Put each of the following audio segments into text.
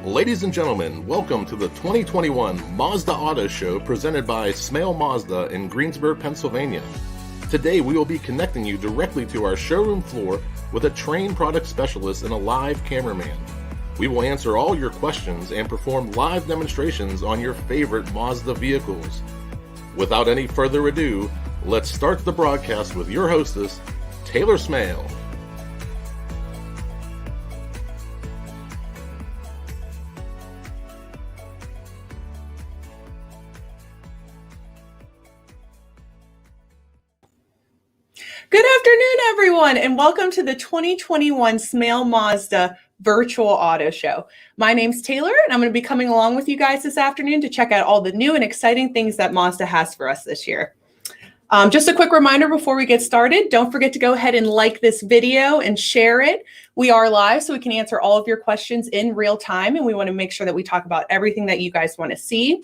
Ladies and gentlemen, welcome to the 2021 Mazda Auto Show presented by Smale Mazda in Greensburg, Pennsylvania. Today we will be connecting you directly to our showroom floor with a trained product specialist and a live cameraman. We will answer all your questions and perform live demonstrations on your favorite Mazda vehicles. Without any further ado, let's start the broadcast with your hostess, Taylor Smale. Good afternoon, everyone, and welcome to the 2021 Smale Mazda Virtual Auto Show. My name's Taylor, and I'm going to be coming along with you guys this afternoon to check out all the new and exciting things that Mazda has for us this year. Just a quick reminder before we get started, don't forget to go ahead and like this video and share it. We are live, so we can answer all of your questions in real time, and we want to make sure that we talk about everything that you guys want to see.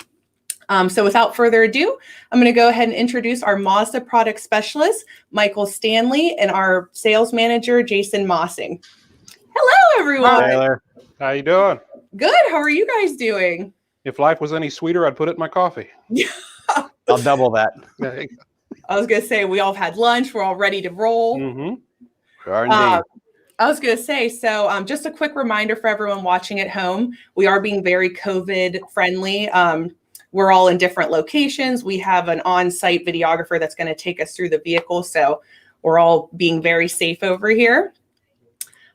So without further ado, I'm going to go ahead and introduce our Mazda product specialist, Michael Stanley, and our sales manager, Jason Mossing. Hello, everyone. Hi, Taylor. How you doing? Good. How are you guys doing? If life was any sweeter, I'd put it in my coffee. I'll double that. I was going to say, we all had lunch. We're all ready to roll. Mm-hmm. Indeed. I was going to say, so just a quick reminder for everyone watching at home, we are being very COVID friendly. We're all in different locations. We have an on-site videographer that's going to take us through the vehicle. So we're all being very safe over here.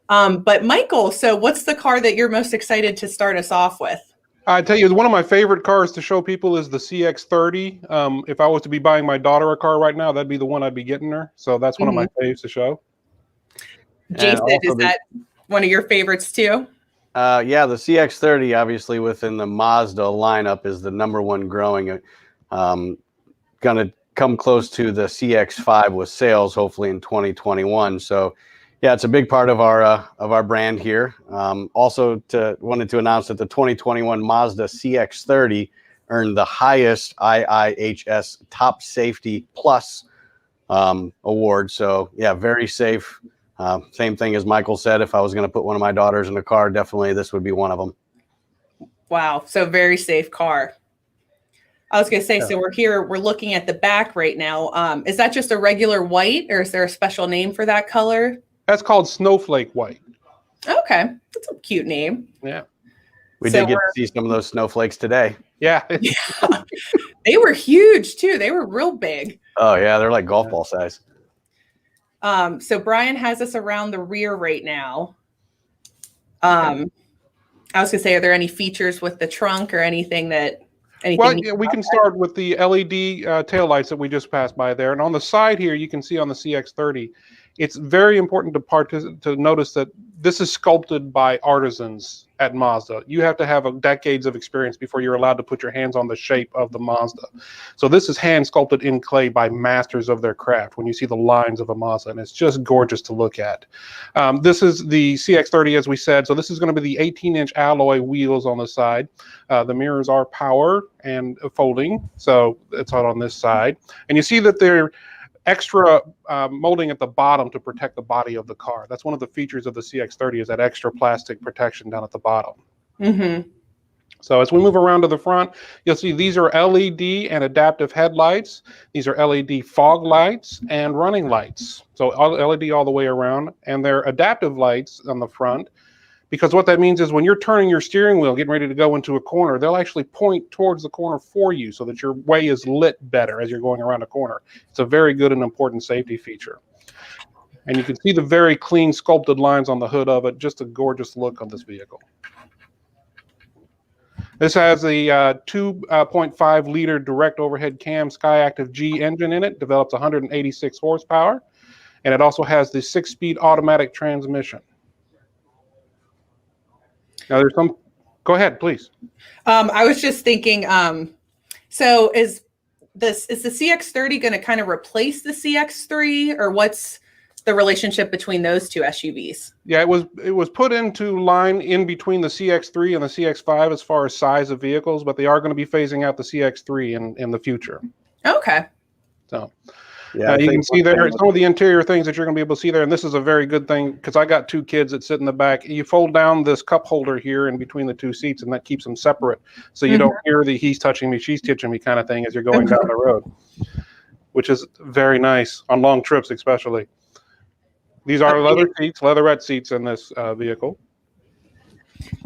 But Michael, so what's the car that you're most excited to start us off with? I tell you, one of my favorite cars to show people is the CX-30. If I was to be buying my daughter a car right now, that'd be the one I'd be getting her. So that's one of my faves to show. Jason, is that one of your favorites too? Yeah, the CX-30, obviously within the Mazda lineup, is the number one growing. Going to come close to the CX-5 with sales, hopefully in 2021. So, yeah, it's a big part of our brand here. Also, wanted to announce that the 2021 Mazda CX-30 earned the highest IIHS Top Safety Plus award. So, yeah, very safe. Same thing as Michael said, if I was going to put one of my daughters in a car, definitely this would be one of them. Wow. So very safe car. I was going to say, so we're looking at the back right now. Is that just a regular white or is there a special name for that color? That's called Snowflake White. Okay. That's a cute name. Yeah. We did get to see some of those snowflakes today. Yeah. They were huge too. They were real big. Oh yeah. They're like golf ball size. So Brian has us around the rear right now. I was gonna say, are there any features with the trunk or anything that? Well, yeah, we can start with the LED taillights that we just passed by there. And on the side here, you can see on the CX-30, it's very important to notice that this is sculpted by artisans at Mazda. You have to have decades of experience before you're allowed to put your hands on the shape of the Mazda. So this is hand sculpted in clay by masters of their craft when you see the lines of a Mazda, and it's just gorgeous to look at. This is the CX-30, as we said. So this is going to be the 18-inch alloy wheels on the side. The mirrors are power and folding, so it's out on this side. And you see that they're extra molding at the bottom to protect the body of the car. That's one of the features of the CX-30 is that extra plastic protection down at the bottom. Mm-hmm. So as we move around to the front, you'll see these are LED and adaptive headlights. These are LED fog lights and running lights. So LED all the way around, and they're adaptive lights on the front. Because what that means is when you're turning your steering wheel, getting ready to go into a corner, they'll actually point towards the corner for you so that your way is lit better as you're going around a corner. It's a very good and important safety feature. And you can see the very clean sculpted lines on the hood of it. Just a gorgeous look on this vehicle. This has a 2.5 liter direct overhead cam Skyactiv G engine in it. Develops 186 horsepower. And it also has the 6-speed automatic transmission. Now there's some, go ahead, please. I was just thinking, so is the CX-30 going to kind of replace the CX-3, or what's the relationship between those two SUVs? Yeah, it was put into line in between the CX-3 and the CX-5 as far as size of vehicles, but they are going to be phasing out the CX-3 in the future. Okay. So Yeah, You can see there some of the interior things that you're going to be able to see there, and this is a very good thing because I got 2 kids that sit in the back. You fold down this cup holder here in between the 2 seats, and that keeps them separate, so you don't hear the he's touching me, she's touching me kind of thing as you're going down the road, which is very nice on long trips especially. These are leather seats, leatherette seats in this vehicle.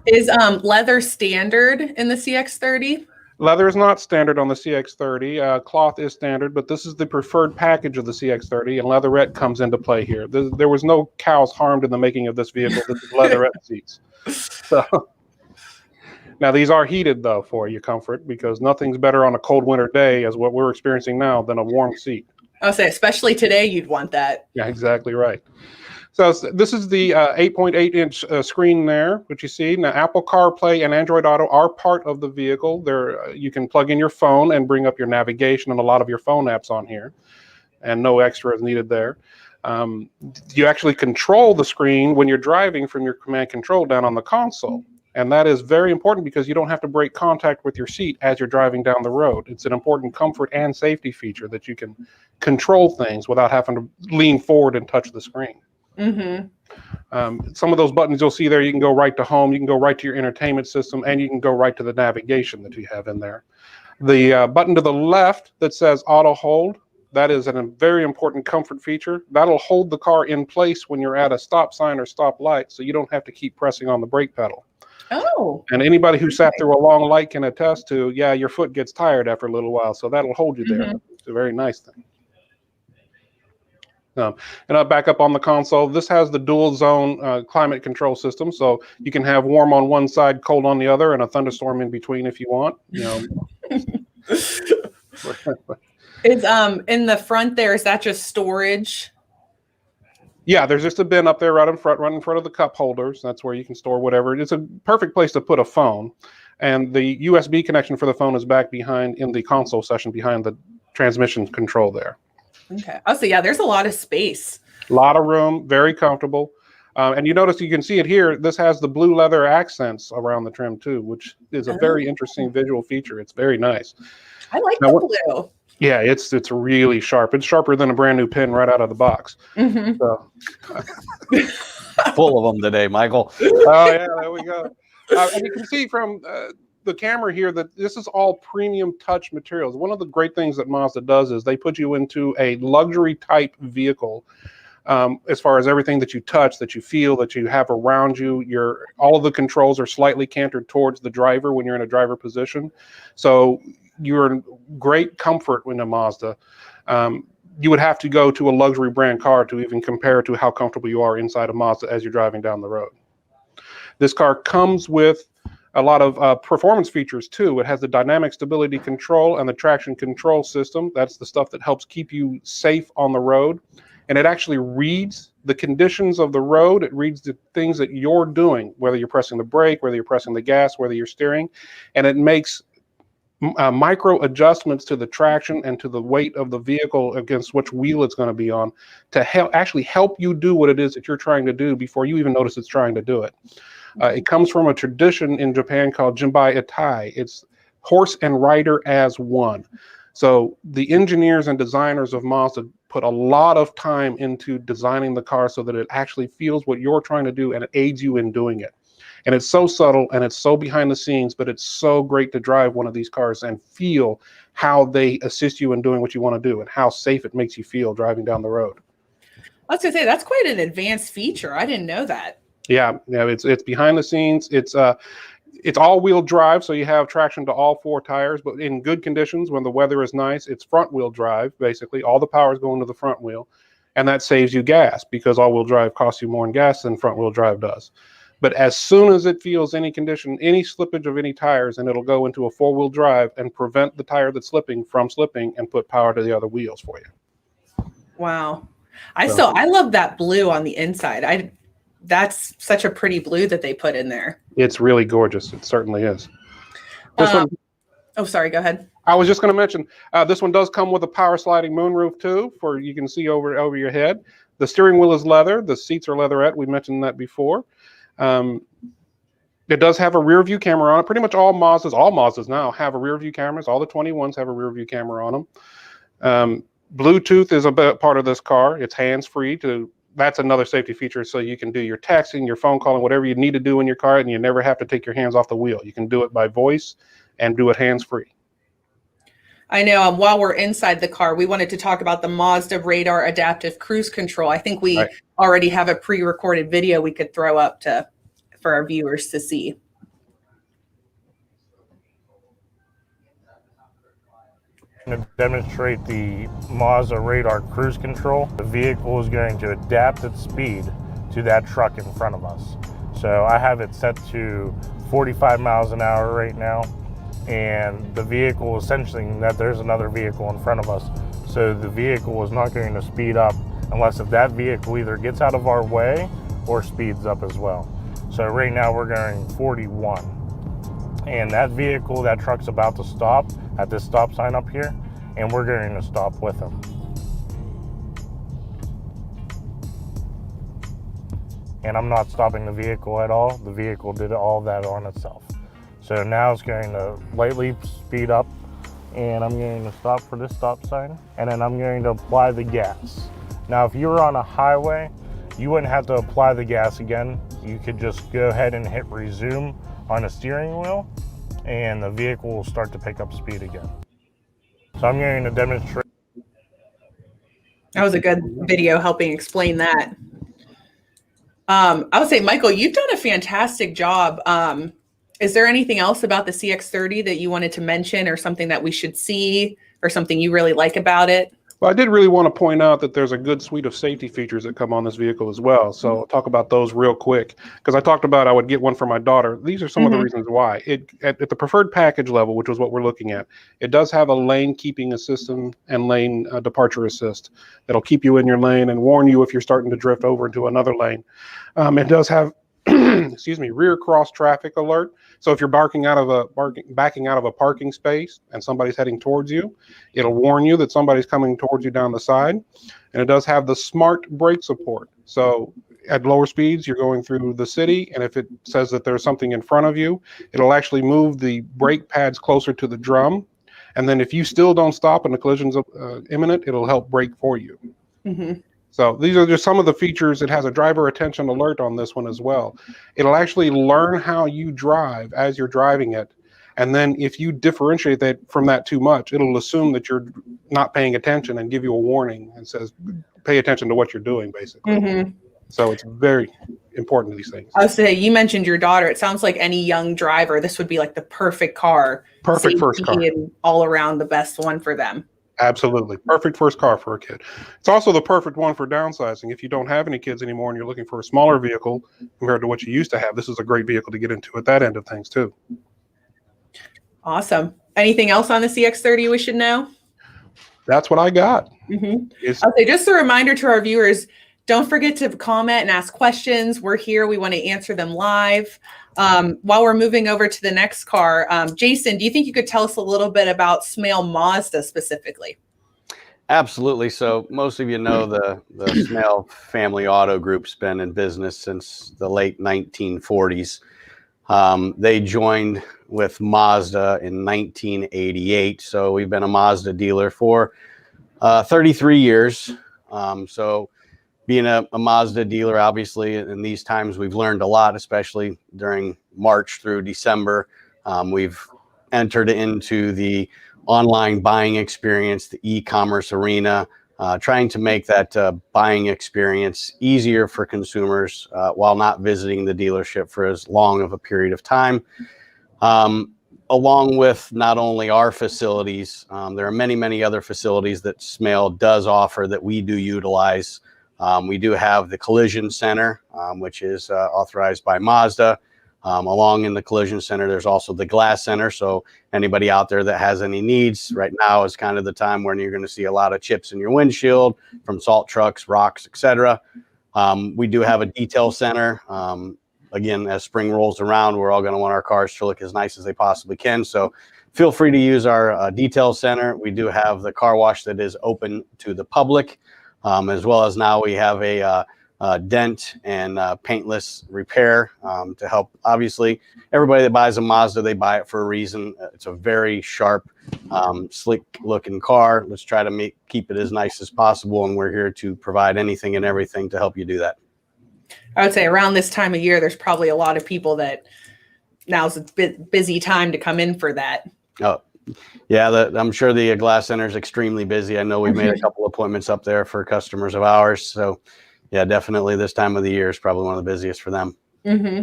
Is leather standard in the CX-30? Leather is not standard on the CX-30. Cloth is standard, but this is the preferred package of the CX-30, and leatherette comes into play here. There was no cows harmed in the making of this vehicle. This is leatherette seats. So, now, these are heated, though, for your comfort, because nothing's better on a cold winter day, as what we're experiencing now, than a warm seat. I'll say, especially today, you'd want that. Yeah, exactly right. So this is the 8.8-inch screen there, which you see. Now, Apple CarPlay and Android Auto are part of the vehicle. You can plug in your phone and bring up your navigation and a lot of your phone apps on here, and no extra is needed there. You actually control the screen when you're driving from your command control down on the console, and that is very important because you don't have to break contact with your seat as you're driving down the road. It's an important comfort and safety feature that you can control things without having to lean forward and touch the screen. Some of those buttons you'll see there, you can go right to home, you can go right to your entertainment system, and you can go right to the navigation that you have in there. The button to the left that says auto hold, that is a very important comfort feature. That'll hold the car in place when you're at a stop sign or stop light, so you don't have to keep pressing on the brake pedal. Oh. And anybody who sat through a long light can attest to, yeah, your foot gets tired after a little while, so that'll hold you there. It's a very nice thing. And I'll back up on the console. This has the dual zone climate control system, so you can have warm on one side, cold on the other, and a thunderstorm in between if you want. Is in the front there, is that just storage? Yeah, there's just a bin up there right in front of the cup holders. That's where you can store whatever. It's a perfect place to put a phone. And the USB connection for the phone is back behind in the console section behind the transmission control there. Okay. Oh, so yeah, there's a lot of space. A lot of room, very comfortable. And you notice, you can see it here, this has the blue leather accents around the trim too, which is a very interesting visual feature. It's very nice. I like the blue. Yeah, it's really sharp. It's sharper than a brand new pen right out of the box. So. Full of them today, Michael. Oh, yeah, there we go. And you can see from the camera here that this is all premium touch materials. One of the great things that Mazda does is they put you into a luxury type vehicle as far as everything that you touch, that you feel, that you have around you. All of the controls are slightly cantered towards the driver when you're in a driver position. So you're in great comfort in a Mazda. You would have to go to a luxury brand car to even compare to how comfortable you are inside a Mazda as you're driving down the road. This car comes with a lot of performance features too. It has the dynamic stability control and the traction control system. That's the stuff that helps keep you safe on the road. And it actually reads the conditions of the road. It reads the things that you're doing, whether you're pressing the brake, whether you're pressing the gas, whether you're steering. And it makes micro adjustments to the traction and to the weight of the vehicle against which wheel it's going to be on to actually help you do what it is that you're trying to do before you even notice it's trying to do it. It comes from a tradition in Japan called Jinbai Itai. It's horse and rider as one. So the engineers and designers of Mazda put a lot of time into designing the car so that it actually feels what you're trying to do and it aids you in doing it. And it's so subtle and it's so behind the scenes, but it's so great to drive one of these cars and feel how they assist you in doing what you want to do and how safe it makes you feel driving down the road. I was going to say, that's quite an advanced feature. I didn't know that. Yeah, it's behind the scenes. It's all-wheel drive, so you have traction to all 4 tires, but in good conditions, when the weather is nice, it's front-wheel drive, basically. All the power is going to the front wheel, and that saves you gas because all-wheel drive costs you more in gas than front-wheel drive does. But as soon as it feels any condition, any slippage of any tires, and it'll go into a 4-wheel drive and prevent the tire that's slipping from slipping and put power to the other wheels for you. Wow. I love that blue on the inside. That's such a pretty blue that they put in there. It's really gorgeous. It certainly is. Oh, sorry. Go ahead. I was just going to mention, this one does come with a power sliding moonroof too, for you can see over your head. The steering wheel is leather. The seats are leatherette. We mentioned that before. It does have a rear view camera on it. Pretty much all Mazdas now have a rear view cameras. All the 21s have a rear view camera on them. Bluetooth is a part of this car. It's hands-free. That's another safety feature, so you can do your texting, your phone calling, whatever you need to do in your car, and you never have to take your hands off the wheel. You can do it by voice and do it hands-free. I know while we're inside the car, we wanted to talk about the Mazda Radar Adaptive Cruise Control. I think we already have a pre-recorded video we could throw up for our viewers to see. To demonstrate the Mazda Radar Cruise Control, the vehicle is going to adapt its speed to that truck in front of us. So I have it set to 45 miles an hour right now, and the vehicle is sensing that there's another vehicle in front of us. So the vehicle is not going to speed up unless if that vehicle either gets out of our way or speeds up as well. So right now we're going 41. And that vehicle, that truck's about to stop at this stop sign up here, and we're going to stop with them. And I'm not stopping the vehicle at all. The vehicle did all that on itself. So now it's going to lightly speed up, and I'm going to stop for this stop sign, and then I'm going to apply the gas. Now, if you were on a highway, you wouldn't have to apply the gas again. You could just go ahead and hit resume on the steering wheel, and the vehicle will start to pick up speed again. So I'm going to demonstrate. That was a good video helping explain that. I would say, Michael, you've done a fantastic job. Is there anything else about the CX-30 that you wanted to mention, or something that we should see, or something you really like about it? Well, I did really want to point out that there's a good suite of safety features that come on this vehicle as well. So I'll talk about those real quick, because I talked about I would get one for my daughter. These are some of the reasons why. At the preferred package level, which was what we're looking at, it does have a lane keeping assist and lane departure assist that'll keep you in your lane and warn you if you're starting to drift over into another lane. It does have excuse me, rear cross traffic alert. So if you're backing out of a parking space and somebody's heading towards you, it'll warn you that somebody's coming towards you down the side. And it does have the smart brake support. So at lower speeds, you're going through the city, and if it says that there's something in front of you, it'll actually move the brake pads closer to the drum. And then if you still don't stop and the collision's imminent, it'll help brake for you. So these are just some of the features. It has a driver attention alert on this one as well. It'll actually learn how you drive as you're driving it. And then if you differentiate that from that too much, it'll assume that you're not paying attention and give you a warning and says, pay attention to what you're doing, basically. So it's very important to these things. I would say, you mentioned your daughter. It sounds like any young driver, this would be like the perfect car. Perfect first car. And all around the best one for them. Absolutely. Perfect first car for a kid. It's also the perfect one for downsizing. If you don't have any kids anymore and you're looking for a smaller vehicle compared to what you used to have, this is a great vehicle to get into at that end of things too. Awesome. Anything else on the CX-30 we should know? That's what I got. I'll say, just a reminder to our viewers, don't forget to comment and ask questions. We're here. We want to answer them live. While we're moving over to the next car, Jason, do you think you could tell us a little bit about Smale Mazda specifically? Absolutely. So most of you know the Smale Family Auto Group's been in business since the late 1940s. They joined with Mazda in 1988. So we've been a Mazda dealer for 33 years. So being a Mazda dealer, obviously, in these times, we've learned a lot, especially during March through December. We've entered into the online buying experience, the e-commerce arena, trying to make that buying experience easier for consumers while not visiting the dealership for as long of a period of time. Along with not only our facilities, there are many, many other facilities that Smale does offer that we do utilize. We do have the Collision Center, which is authorized by Mazda. Along in the Collision Center, there's also the Glass Center. So anybody out there that has any needs, right now is kind of the time when you're going to see a lot of chips in your windshield from salt trucks, rocks, etc. We do have a detail center. Again, as spring rolls around, we're all going to want our cars to look as nice as they possibly can. So feel free to use our detail center. We do have the car wash that is open to the public. As well as now we have a dent and paintless repair to help. Obviously, everybody that buys a Mazda, they buy it for a reason. It's a very sharp, slick looking car. Let's try to keep it as nice as possible, and we're here to provide anything and everything to help you do that. I would say around this time of year, there's probably a lot of people that now's a bit busy time to come in for that. Oh, yeah, I'm sure the Glass Center is extremely busy. I know we've made a couple appointments up there for customers of ours. So, yeah, definitely this time of the year is probably one of the busiest for them. Mm-hmm.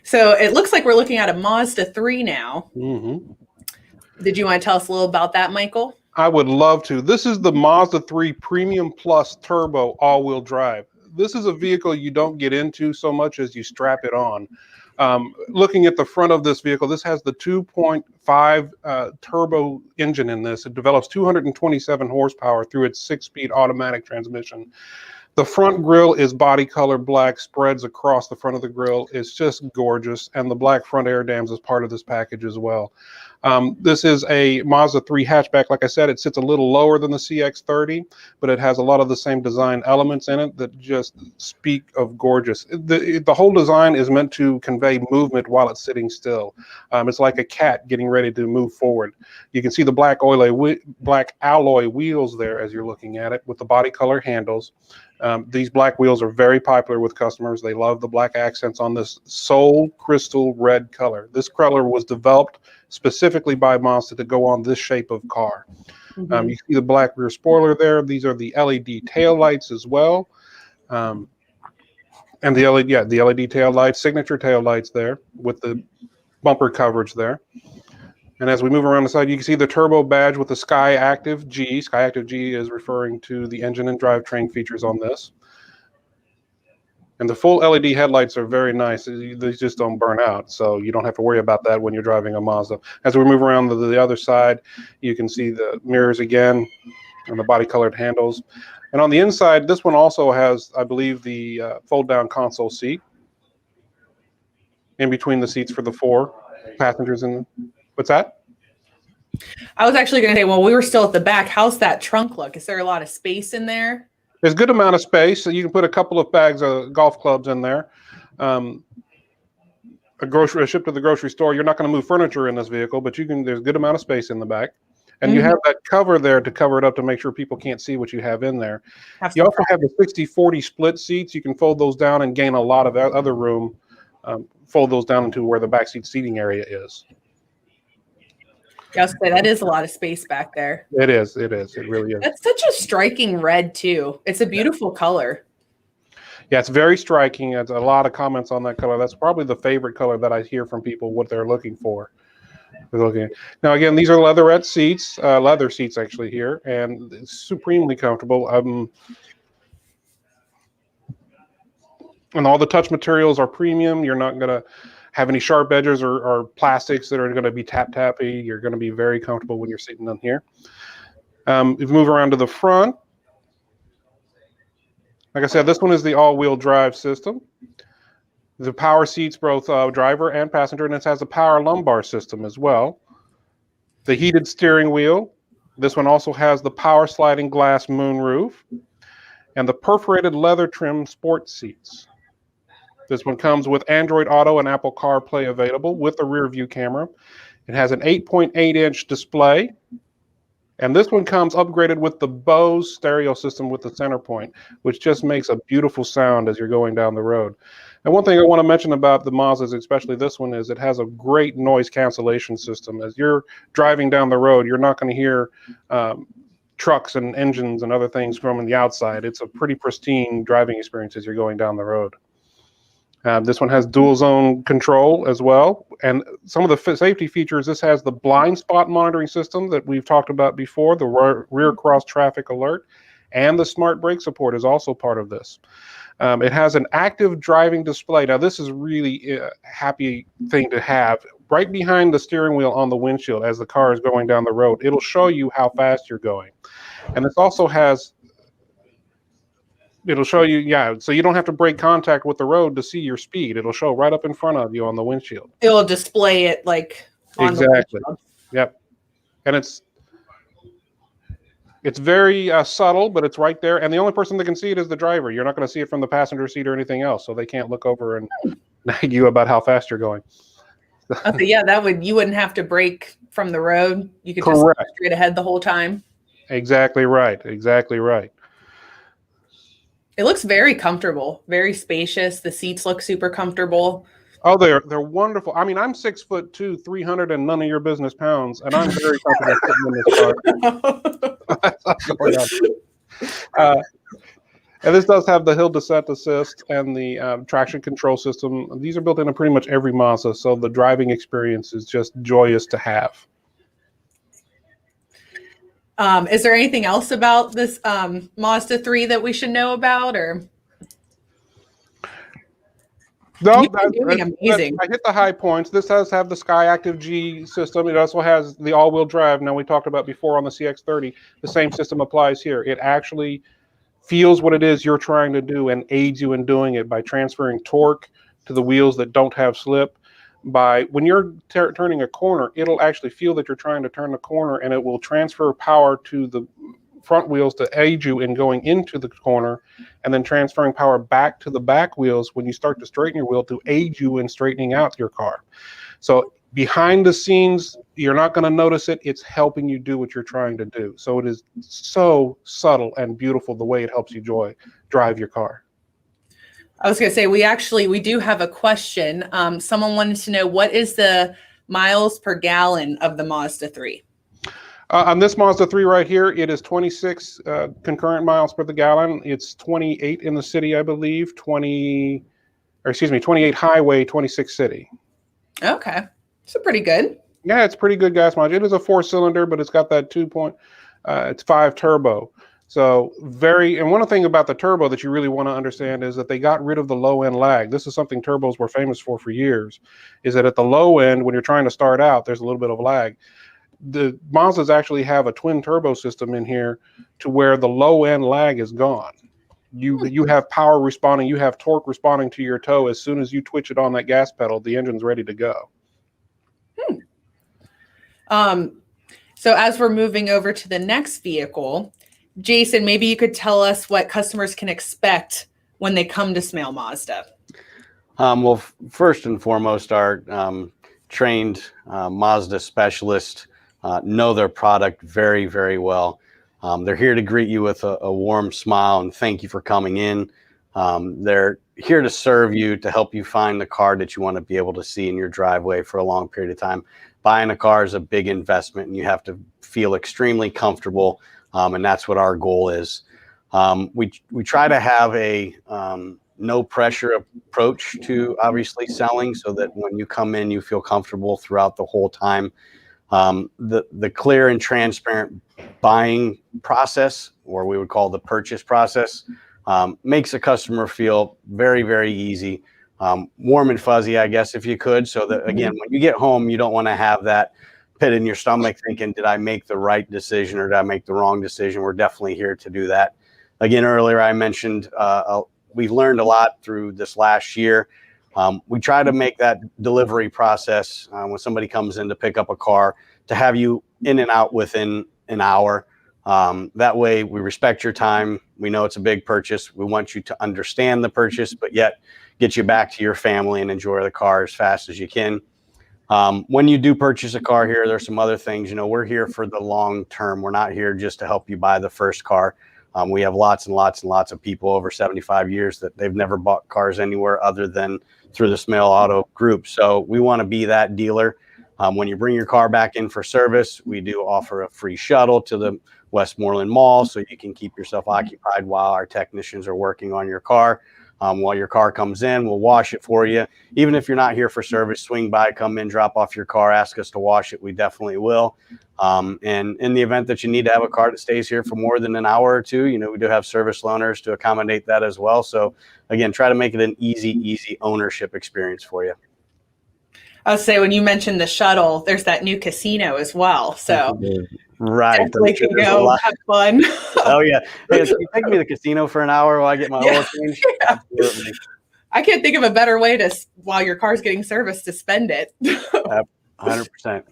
So it looks like we're looking at a Mazda 3 now. Mm-hmm. Did you want to tell us a little about that, Michael? I would love to. This is the Mazda 3 Premium Plus Turbo all-wheel drive. This is a vehicle you don't get into so much as you strap it on. Looking at the front of this vehicle, this has the 2.5 turbo engine in this. It develops 227 horsepower through its 6-speed automatic transmission. The front grille is body color black, spreads across the front of the grille. It's just gorgeous, and the black front air dams is part of this package as well. This is a Mazda 3 hatchback. Like I said, it sits a little lower than the CX-30, but it has a lot of the same design elements in it that just speak of gorgeous. The whole design is meant to convey movement while it's sitting still. It's like a cat getting ready to move forward. You can see the black alloy wheels there as you're looking at it with the body color handles. These black wheels are very popular with customers. They love the black accents on this Soul Crystal red color. This color was developed specifically by Mazda to go on this shape of car. Mm-hmm. You see the black rear spoiler there. These are the LED tail lights as well. And the LED tail lights, signature tail lights there with the bumper coverage there. And as we move around the side, you can see the turbo badge with the Sky Active G. Sky Active G is referring to the engine and drivetrain features on this. And the full LED headlights are very nice. They just don't burn out, so you don't have to worry about that when you're driving a Mazda. As we move around to the other side, you can see the mirrors again and the body-colored handles. And on the inside, this one also has, I believe, the fold-down console seat in between the seats for the 4 passengers in. What's that? I was actually going to say, well, we were still at the back. How's that trunk look? Is there a lot of space in there? There's a good amount of space. So you can put a couple of bags of golf clubs in there. A ship to the grocery store. You're not going to move furniture in this vehicle, but there's a good amount of space in the back. And you have that cover there to cover it up to make sure people can't see what you have in there. You also have the 60-40 split seats. You can fold those down and gain a lot of other room. Fold those down into where the backseat seating area is. Yes, that is a lot of space back there. It is. It really is. That's such a striking red, too. It's a beautiful color. Yeah, it's very striking. It's a lot of comments on that color. That's probably the favorite color that I hear from people, what they're looking for. Now, again, these are leather seats actually here, and it's supremely comfortable. And all the touch materials are premium. You're not going to have any sharp edges or plastics that are going to be tappy. You're going to be very comfortable when you're sitting on here. If you move around to the front, like I said, this one is the all-wheel drive system. The power seats both driver and passenger, and it has a power lumbar system as well. The heated steering wheel. This one also has the power sliding glass moonroof and the perforated leather trim sport seats. This one comes with Android Auto and Apple CarPlay available with a rear view camera. It has an 8.8-inch display. And this one comes upgraded with the Bose stereo system with the center point, which just makes a beautiful sound as you're going down the road. And one thing I want to mention about the Mazdas, especially this one, is it has a great noise cancellation system. As you're driving down the road, you're not going to hear trucks and engines and other things from the outside. It's a pretty pristine driving experience as you're going down the road. This one has dual zone control as well. And some of the safety features, this has the blind spot monitoring system that we've talked about before, the rear cross traffic alert, and the smart brake support is also part of this. It has an active driving display. Now, this is really a happy thing to have. Right behind the steering wheel on the windshield as the car is going down the road, it'll show you how fast you're going. And this also has it'll show you, so you don't have to break contact with the road to see your speed. It'll show right up in front of you on the windshield. It'll display it like on exactly. The windshield. Yep. And It's very subtle, but it's right there. And the only person that can see it is the driver. You're not going to see it from the passenger seat or anything else. So they can't look over and nag you about how fast you're going. Okay, yeah, you wouldn't have to brake from the road. You could Correct. just go straight ahead the whole time. Exactly right. Exactly right. It looks very comfortable, very spacious. The seats look super comfortable. Oh, they're wonderful. I mean, I'm 6'2", 300 and none of your business pounds, and I'm very comfortable sitting in this car. And this does have the hill descent assist and the traction control system. These are built into pretty much every Mazda, so the driving experience is just joyous to have. Is there anything else about this Mazda 3 that we should know about, or? No, You've been doing amazing. I hit the high points. This does have the Skyactiv G system. It also has the all-wheel drive. Now, we talked about before on the CX-30. The same system applies here. It actually feels what it is you're trying to do and aids you in doing it by transferring torque to the wheels that don't have slip. When you're turning a corner, it'll actually feel that you're trying to turn the corner, and it will transfer power to the front wheels to aid you in going into the corner, and then transferring power back to the back wheels when you start to straighten your wheel to aid you in straightening out your car. So behind the scenes, you're not going to notice it. It's helping you do what you're trying to do. So it is so subtle and beautiful the way it helps you drive your car. I was going to say, we do have a question. Someone wanted to know, what is the miles per gallon of the Mazda 3? On this Mazda 3 right here, it is 26 concurrent miles per the gallon. It's 28 in the city, I believe. 28 highway, 26 city. Okay, so pretty good. Yeah, it's pretty good gas mileage. It is a 4-cylinder, but it's got that it's 5 turbo. So and one thing about the turbo that you really want to understand is that they got rid of the low end lag. This is something turbos were famous for years, is that at the low end, when you're trying to start out, there's a little bit of lag. The Mazdas actually have a twin turbo system in here to where the low end lag is gone. You have power responding, you have torque responding to your toe. As soon as you twitch it on that gas pedal, the engine's ready to go. So as we're moving over to the next vehicle, Jason, maybe you could tell us what customers can expect when they come to Smale Mazda. Well, first and foremost, our trained Mazda specialists know their product very, very well. They're here to greet you with a warm smile and thank you for coming in. They're here to serve you, to help you find the car that you want to be able to see in your driveway for a long period of time. Buying a car is a big investment, and you have to feel extremely comfortable, and that's what our goal is. We try to have a no pressure approach to obviously selling, so that when you come in, you feel comfortable throughout the whole time. The clear and transparent buying process, or we would call the purchase process, makes a customer feel very, very easy, warm and fuzzy, I guess, if you could. So that, again, when you get home, you don't want to have that pit in your stomach thinking, did I make the right decision or did I make the wrong decision? We're definitely here to do that. Again, earlier I mentioned we've learned a lot through this last year. We try to make that delivery process when somebody comes in to pick up a car to have you in and out within an hour. That way we respect your time. We know it's a big purchase. We want you to understand the purchase, but yet get you back to your family and enjoy the car as fast as you can. When you do purchase a car here, there's some other things. We're here for the long term. We're not here just to help you buy the first car. We have lots and lots and lots of people over 75 years that they've never bought cars anywhere other than through the Smale Auto Group. So we want to be that dealer. When you bring your car back in for service, we do offer a free shuttle to the Westmoreland Mall so you can keep yourself occupied while our technicians are working on your car. While your car comes in, we'll wash it for you. Even if you're not here for service, swing by, come in, drop off your car, ask us to wash it. We definitely will. And in the event that you need to have a car that stays here for more than an hour or two, we do have service loaners to accommodate that as well. So again, try to make it an easy ownership experience for you. I'll say, when you mentioned the shuttle, there's that new casino as well. So right, definitely can go have fun. Oh yeah, hey, can you take me to the casino for an hour while I get my oil change? Yeah. Absolutely. I can't think of a better way to, while your car's getting serviced, to spend it. 100%.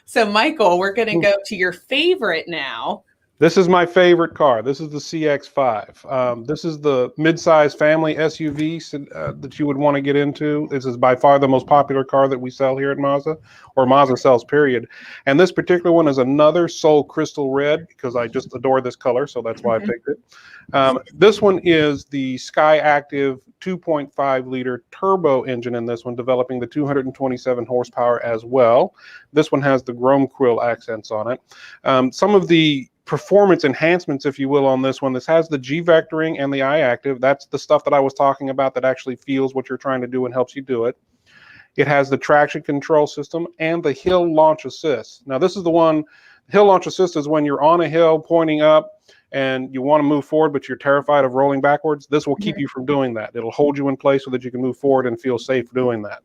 So Michael, we're going to go to your favorite now, This is my favorite car. This is the CX-5. This is the mid-size family SUV that you would want to get into. This is by far the most popular car that we sell here at Mazda, or Mazda sells, period. And this particular one is another Soul Crystal Red, because I just adore this color, so that's why I picked it. This one is the Skyactiv 2.5-liter turbo engine in this one, developing the 227 horsepower as well. This one has the chrome quill accents on it. Some of the performance enhancements, if you will, on this one. This has the G vectoring and the iActive. That's the stuff that I was talking about that actually feels what you're trying to do and helps you do it. It has the traction control system and the hill launch assist. Now, this is the one. Hill launch assist is when you're on a hill pointing up and you want to move forward, but you're terrified of rolling backwards. This will keep you from doing that. It'll hold you in place so that you can move forward and feel safe doing that.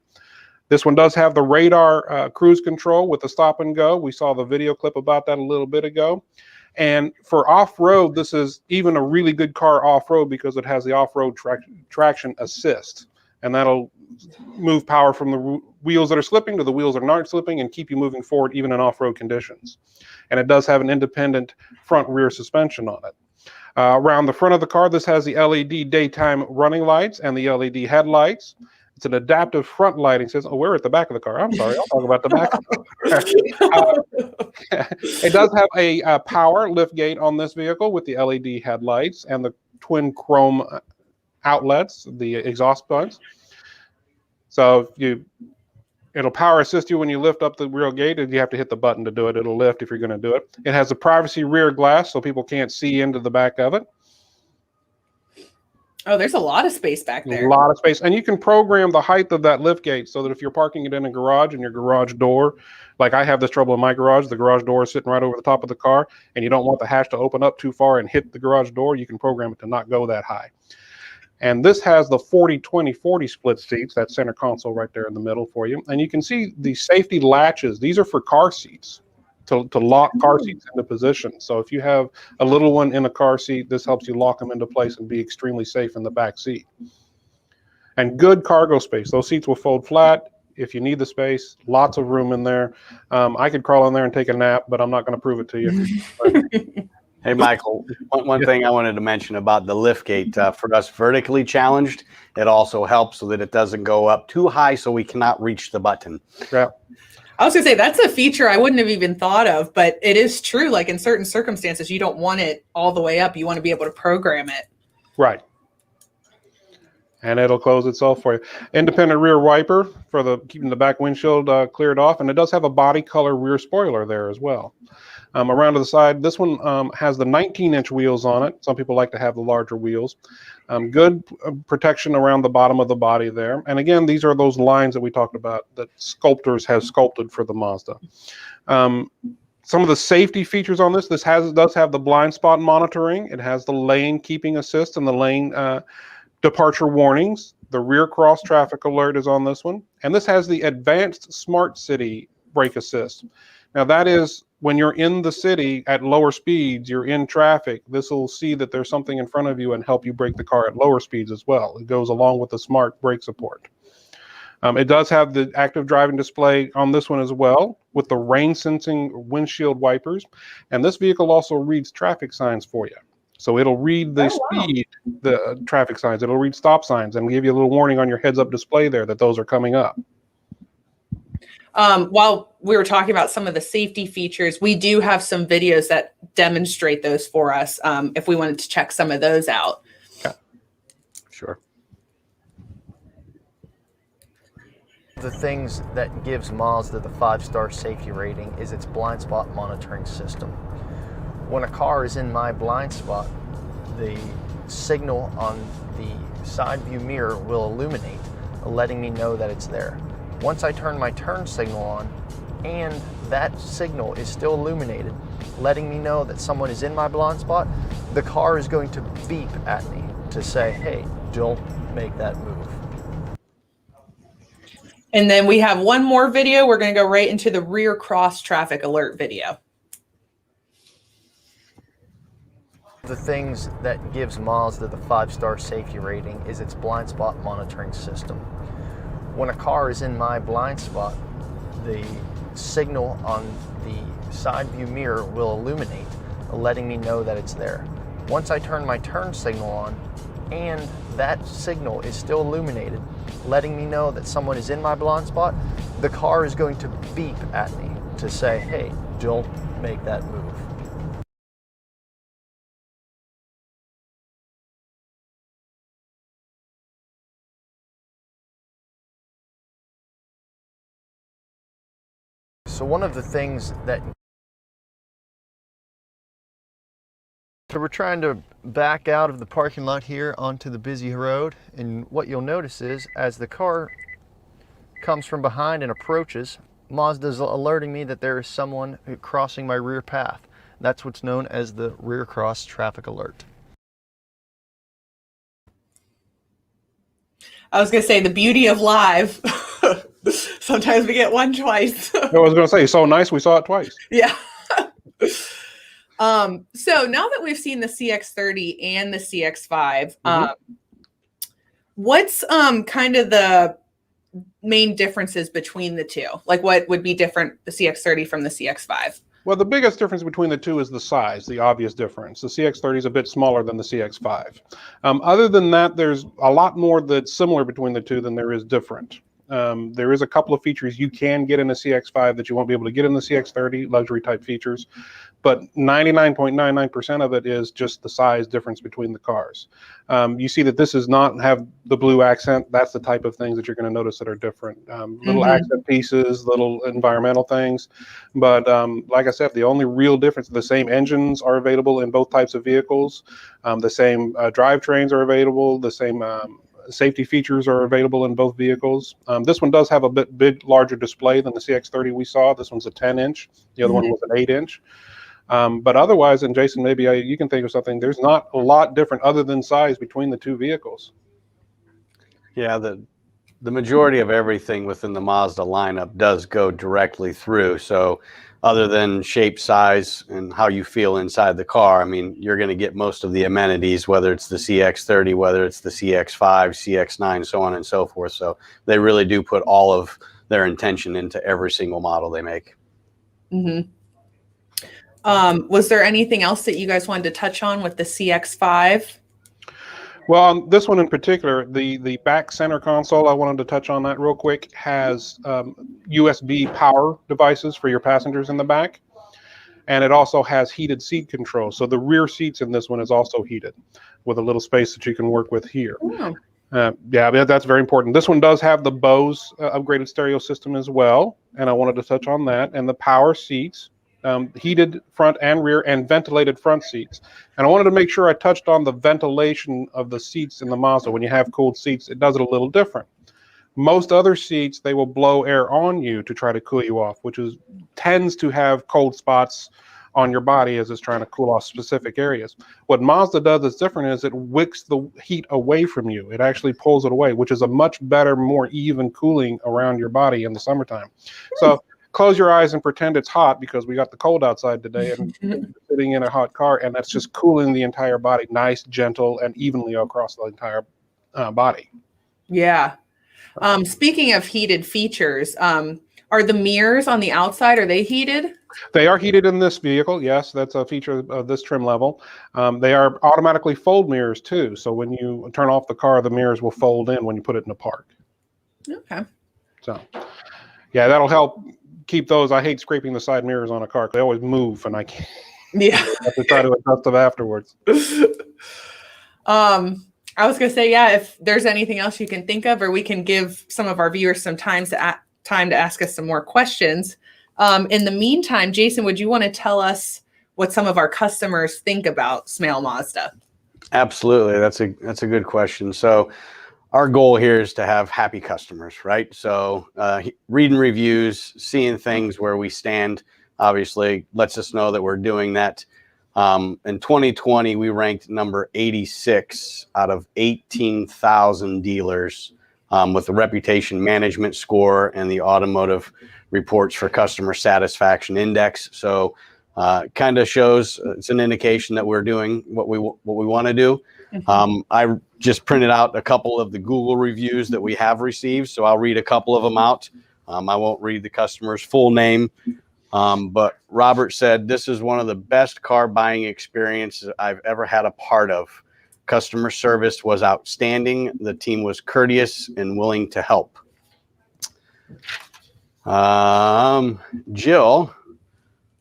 This one does have the radar cruise control with the stop and go. We saw the video clip about that a little bit ago. And for off-road, this is even a really good car off-road because it has the off-road traction assist. And that'll move power from the wheels that are slipping to the wheels that are not slipping and keep you moving forward even in off-road conditions. And it does have an independent front-rear suspension on it. Around the front of the car, this has the LED daytime running lights and the LED headlights. It's an adaptive front lighting system. Oh, we're at the back of the car. I'm sorry. I'll talk about the back of the car. It does have a power lift gate on this vehicle with the LED headlights and the twin chrome outlets, the exhaust points. So it'll power assist you when you lift up the rear gate, and you have to hit the button to do it. It'll lift if you're going to do it. It has a privacy rear glass so people can't see into the back of it. Oh, there's a lot of space back there. A lot of space. And you can program the height of that lift gate so that if you're parking it in a garage and your garage door, like I have this trouble in my garage, the garage door is sitting right over the top of the car, and you don't want the hatch to open up too far and hit the garage door, you can program it to not go that high. And this has the 40-20-40 split seats, that center console right there in the middle for you. And you can see the safety latches. These are for car seats, to lock car seats into position. So if you have a little one in a car seat, this helps you lock them into place and be extremely safe in the back seat. And good cargo space. Those seats will fold flat if you need the space. Lots of room in there. I could crawl in there and take a nap, but I'm not going to prove it to you. Hey, Michael, one thing I wanted to mention about the liftgate, for us vertically challenged, it also helps so that it doesn't go up too high so we cannot reach the button. Yeah. I was going to say, that's a feature I wouldn't have even thought of, but it is true. Like in certain circumstances, you don't want it all the way up. You want to be able to program it. Right. And it'll close itself for you. Independent rear wiper for keeping the back windshield cleared off. And it does have a body color rear spoiler there as well. Around to the side, this one has the 19-inch wheels on it. Some people like to have the larger wheels. Good protection around the bottom of the body there. And again, these are those lines that we talked about that sculptors have sculpted for the Mazda. Some of the safety features on this does have the blind spot monitoring. It has the lane keeping assist and the lane departure warnings. The rear cross traffic alert is on this one. And this has the advanced smart city brake assist. Now that is when you're in the city at lower speeds, you're in traffic, this will see that there's something in front of you and help you brake the car at lower speeds as well. It goes along with the smart brake support. It does have the active driving display on this one as well with the rain sensing windshield wipers. And this vehicle also reads traffic signs for you. So it'll read the speed, the traffic signs. It'll read stop signs and give you a little warning on your heads-up display there that those are coming up. While we were talking about some of the safety features, we do have some videos that demonstrate those for us if we wanted to check some of those out. Okay. Sure. The things that gives Mazda the 5-star safety rating is its blind spot monitoring system. When a car is in my blind spot, the signal on the side view mirror will illuminate, letting me know that it's there. Once I turn my turn signal on and that signal is still illuminated, letting me know that someone is in my blind spot, the car is going to beep at me to say, hey, don't make that move. And then we have one more video. We're going to go right into the rear cross traffic alert video. The things that gives Mazda the 5-star safety rating is its blind spot monitoring system. When a car is in my blind spot, the signal on the side view mirror will illuminate, letting me know that it's there. Once I turn my turn signal on and that signal is still illuminated, letting me know that someone is in my blind spot, the car is going to beep at me to say, hey, don't make that move. So one of the things that So we're trying to back out of the parking lot here onto the busy road, and what you'll notice is as the car comes from behind and approaches, Mazda's alerting me that there is someone crossing my rear path. That's what's known as the rear cross traffic alert. I was going to say the beauty of live. Sometimes we get one twice. I was going to say, so nice we saw it twice. Yeah. So now that we've seen the CX-30 and the CX-5, what's kind of the main differences between the two? Like what would be different, the CX-30 from the CX-5? Well, the biggest difference between the two is the size, the obvious difference. The CX-30 is a bit smaller than the CX-5. Other than that, there's a lot more that's similar between the two than there is different. There is a couple of features you can get in the CX-5 that you won't be able to get in the CX-30, luxury type features, but 99.99% of it is just the size difference between the cars. You see that this does not have the blue accent. That's the type of things that you're going to notice that are different. Little accent pieces, little environmental things. But like I said, the only real difference, the same engines are available in both types of vehicles. The same drivetrains are available. The same safety features are available in both vehicles. This one does have a bit larger display than the CX-30 we saw. This one's a 10-inch. The other one was an 8-inch. But otherwise, and Jason, maybe you can think of something, there's not a lot different other than size between the two vehicles. Yeah, the majority of everything within the Mazda lineup does go directly through. So other than shape, size, and how you feel inside the car, I mean, you're going to get most of the amenities, whether it's the CX-30, whether it's the CX-5, CX-9, so on and so forth. So they really do put all of their intention into every single model they make. Was there anything else that you guys wanted to touch on with the CX-5? Well, on this one in particular, the back center console, I wanted to touch on that real quick, has USB power devices for your passengers in the back. And it also has heated seat control. So the rear seats in this one is also heated with a little space that you can work with here. Yeah, that's very important. This one does have the Bose upgraded stereo system as well. And I wanted to touch on that. And the power seats. Heated front and rear and ventilated front seats. And I wanted to make sure I touched on the ventilation of the seats in the Mazda. When you have cooled seats, it does it a little different. Most other seats, they will blow air on you to try to cool you off, which tends to have cold spots on your body as it's trying to cool off specific areas. What Mazda does that's different is it wicks the heat away from you. It actually pulls it away, which is a much better, more even cooling around your body in the summertime. So close your eyes and pretend it's hot because we got the cold outside today and sitting in a hot car, and that's just cooling the entire body, nice, gentle, and evenly across the entire body. Yeah. Speaking of heated features, are the mirrors on the outside, are they heated? They are heated in this vehicle. Yes, that's a feature of this trim level. They are automatically fold mirrors too. So when you turn off the car, the mirrors will fold in when you put it in the park. Okay. So yeah, that'll help keep those. I hate scraping the side mirrors on a car. They always move and I can't. Yeah. I have to try to adjust them afterwards. I was going to say, yeah, if there's anything else you can think of, or we can give some of our viewers some time to ask us some more questions. In the meantime, Jason, would you want to tell us what some of our customers think about Smale Mazda? Absolutely. That's a good question. So our goal here is to have happy customers, right? So reading reviews, seeing things where we stand, obviously lets us know that we're doing that. In 2020, we ranked number 86 out of 18,000 dealers with the Reputation Management Score and the Automotive Reports for Customer Satisfaction Index. So kind of shows, it's an indication that we're doing what we want to do. I just printed out a couple of the Google reviews that we have received, so I'll read a couple of them out. I won't read the customer's full name, But Robert said, this is one of the best car buying experiences I've ever had a part of. Customer service was outstanding. The team was courteous and willing to help. Jill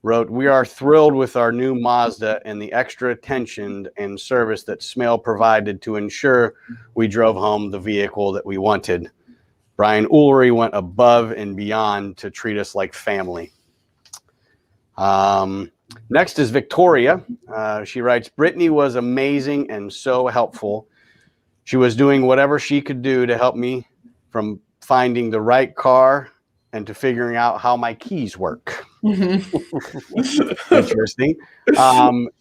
wrote, we are thrilled with our new Mazda and the extra attention and service that Smale provided to ensure we drove home the vehicle that we wanted. Brian Ullery went above and beyond to treat us like family. Next is Victoria. She writes, Brittany was amazing and so helpful. She was doing whatever she could do to help me, from finding the right car and to figuring out how my keys work. Interesting.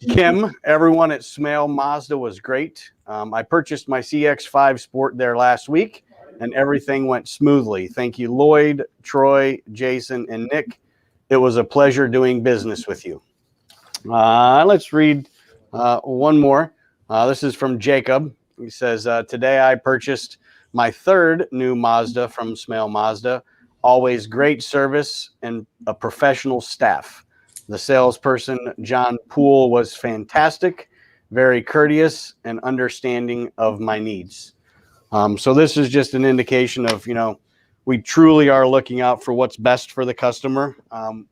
Kim, everyone at Smale Mazda was great. I purchased my CX-5 Sport there last week, and everything went smoothly. Thank you, Lloyd, Troy, Jason, and Nick. It was a pleasure doing business with you. Let's read one more. This is from Jacob. He says, today I purchased my third new Mazda from Smale Mazda. Always great service and a professional staff. The salesperson, John Poole, was fantastic, very courteous and understanding of my needs. So this is just an indication of, we truly are looking out for what's best for the customer.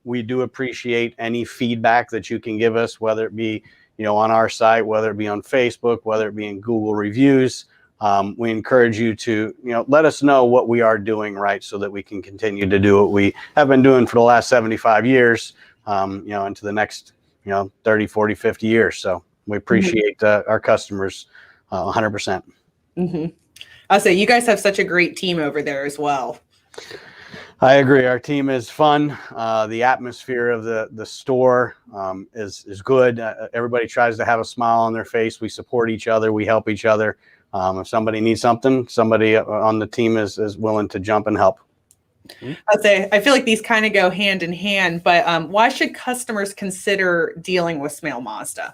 We do appreciate any feedback that you can give us, whether it be, on our site, whether it be on Facebook, whether it be in Google reviews. We encourage you to, let us know what we are doing right so that we can continue to do what we have been doing for the last 75 years, into the next, 30, 40, 50 years. So we appreciate our customers 100%. Mm-hmm. I'll say you guys have such a great team over there as well. I agree. Our team is fun. The atmosphere of the store is good. Everybody tries to have a smile on their face. We support each other. We help each other. If somebody needs something, somebody on the team is willing to jump and help. I'll say, I feel like these kind of go hand in hand, but why should customers consider dealing with Smale Mazda?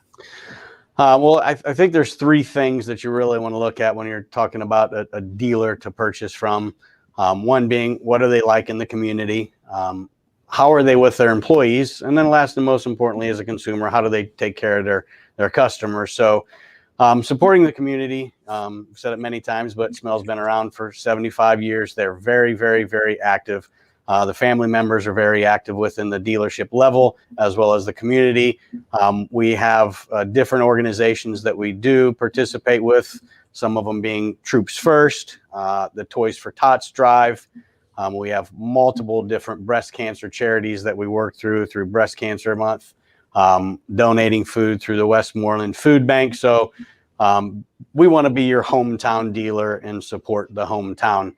Well, I think there's three things that you really want to look at when you're talking about a dealer to purchase from. One being, what are they like in the community? How are they with their employees? And then last and most importantly, as a consumer, how do they take care of their customers? So supporting the community, I've said it many times, but Smale's been around for 75 years. They're very, very, very active. The family members are very active within the dealership level, as well as the community. We have different organizations that we do participate with, some of them being Troops First, the Toys for Tots Drive. We have multiple different breast cancer charities that we work through Breast Cancer Month, donating food through the Westmoreland Food Bank. So we want to be your hometown dealer and support the hometown.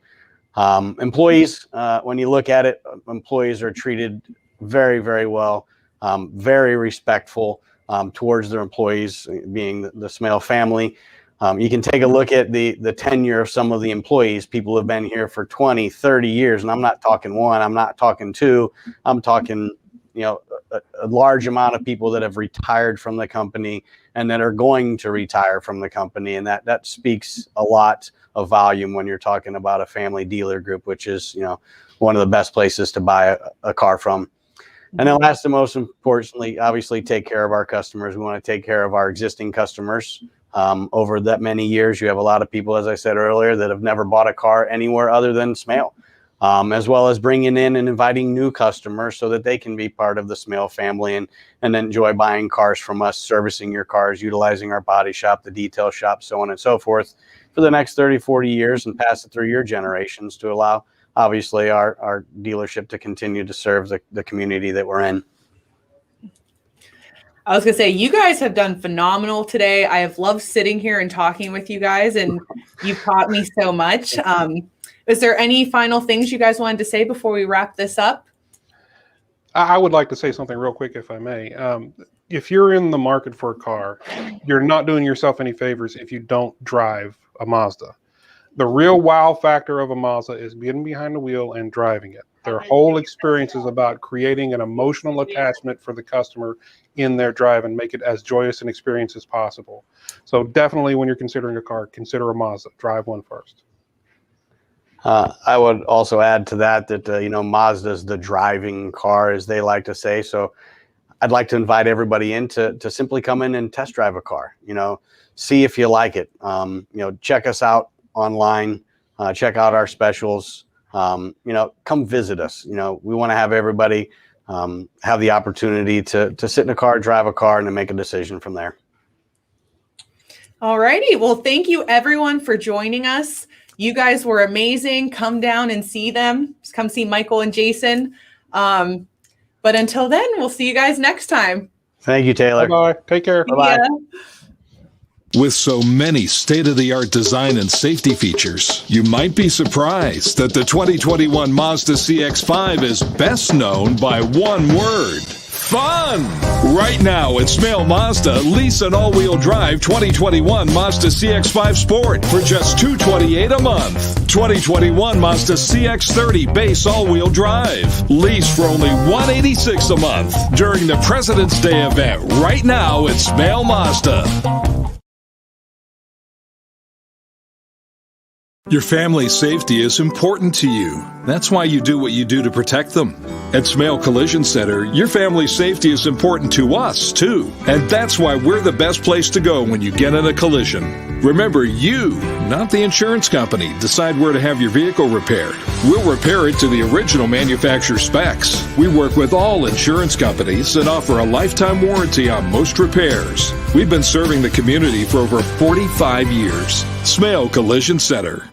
Employees, when you look at it, employees are treated very, very well, very respectful towards their employees, being the Smale family. You can take a look at the tenure of some of the employees. People have been here for 20, 30 years, and I'm not talking one, I'm not talking two, I'm talking, a large amount of people that have retired from the company and that are going to retire from the company. And that speaks a lot of volume when you're talking about a family dealer group, which is, one of the best places to buy a car from. And then last and most importantly, obviously take care of our customers. We want to take care of our existing customers. Over that many years, you have a lot of people, as I said earlier, that have never bought a car anywhere other than Smale, as well as bringing in and inviting new customers so that they can be part of the Smale family and enjoy buying cars from us, servicing your cars, utilizing our body shop, the detail shop, so on and so forth for the next 30, 40 years and pass it through your generations to allow, obviously, our dealership to continue to serve the community that we're in. I was going to say, you guys have done phenomenal today. I have loved sitting here and talking with you guys, and you've taught me so much. Is there any final things you guys wanted to say before we wrap this up? I would like to say something real quick, if I may. If you're in the market for a car, you're not doing yourself any favors if you don't drive a Mazda. The real wow factor of a Mazda is getting behind the wheel and driving it. Their whole experience is about creating an emotional attachment for the customer in their drive and make it as joyous an experience as possible. So definitely when you're considering a car, consider a Mazda. Drive one first. I would also add to that you know, Mazda's the driving car, as they like to say. So I'd like to invite everybody in to simply come in and test drive a car, you know, see if you like it. You know, check us out online, check out our specials, you know, come visit us. You know, we want to have everybody have the opportunity to sit in a car, drive a car, and to make a decision from there. All righty. Well, thank you everyone for joining us. You guys were amazing. Come down and see them. Just come see Michael and Jason. But until then, we'll see you guys next time. Thank you, Taylor. Bye-bye. Take care. Bye-bye. Yeah. With so many state-of-the-art design and safety features, you might be surprised that the 2021 Mazda CX-5 is best known by one word: fun! Right now at Smale Mazda, lease an all-wheel drive 2021 Mazda CX-5 Sport for just $228 a month. 2021 Mazda CX-30 base all-wheel drive. Lease for only $186 a month during the President's Day event right now at Smale Mazda. Your family's safety is important to you. That's why you do what you do to protect them. At Smale Collision Center, your family's safety is important to us, too. And that's why we're the best place to go when you get in a collision. Remember, you, not the insurance company, decide where to have your vehicle repaired. We'll repair it to the original manufacturer specs. We work with all insurance companies and offer a lifetime warranty on most repairs. We've been serving the community for over 45 years. Smale Collision Center.